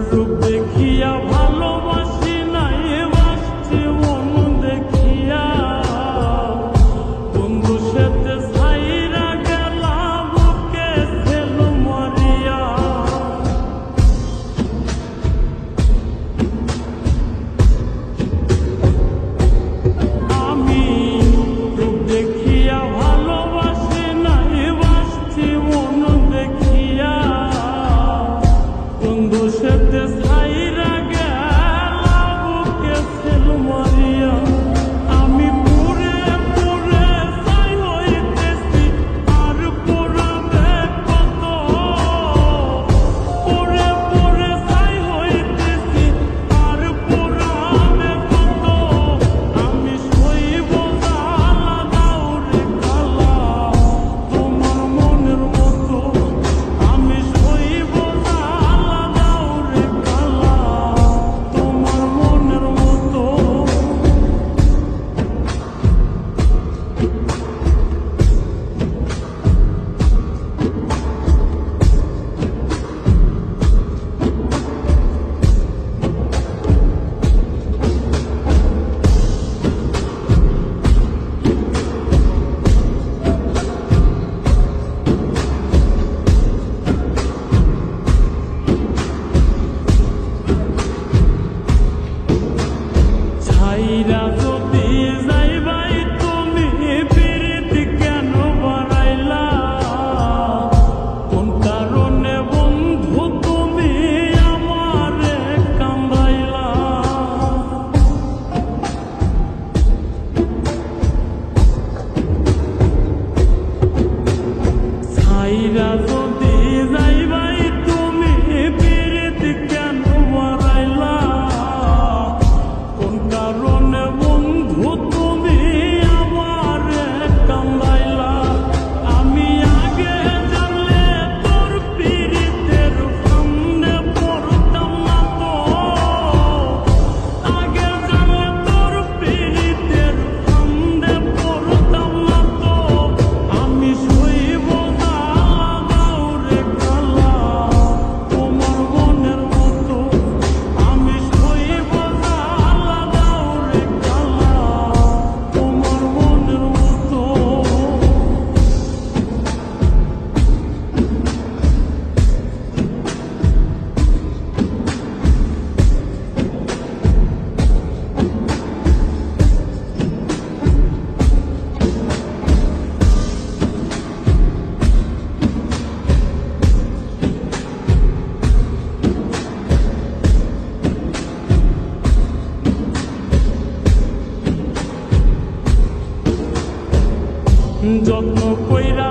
রূপ দেখিয়া ভালোবাসি নাই বাসছি মন দেখিয়া বন্ধু সাথে ছাইরা গেলা বুকে ছেল মরিয়া আমি রূপ দেখিয়া ভালোবাসি নাই বাসছি মন দেখিয়া বন্ধু সাথে ছাইরা গেলা বুকে ছেল মরিয়া আমি পুরে পুরে ছাই হইতেছি আর পুরাবে কত পুরে পুরে ছাই হইতেছি আর পুরাবে কত আমি সইব জ্বালা দাও রে কালা তোমার মনের মতো আমি সইব জ্বালা দাও রে কালা তোমার মনের মতো ছাইরা যদি যাইবাই তুমি প্রীতি কেন বাড়াইলা কোন কারণে বন্ধু তুমি আমারে কান্দাইলা ছাইরা যদি যাইবাই তুমি প্রীতি কেন বাড়াইলা কোন কারণে বন্ধু তুমি আমারে কান্দাইলা আমি আগে জানলে তোর পীড়িতের সামনে পড়তাম না তো আগে জানলে তোর পীড়িতের সামনে পড়তাম না তো আমি সইব জ্বালা দাও রে কালা তোমার মনের মতো আমি সইব জ্বালা দাও রে কালা তোমার মনের মতো যত্ন কইরা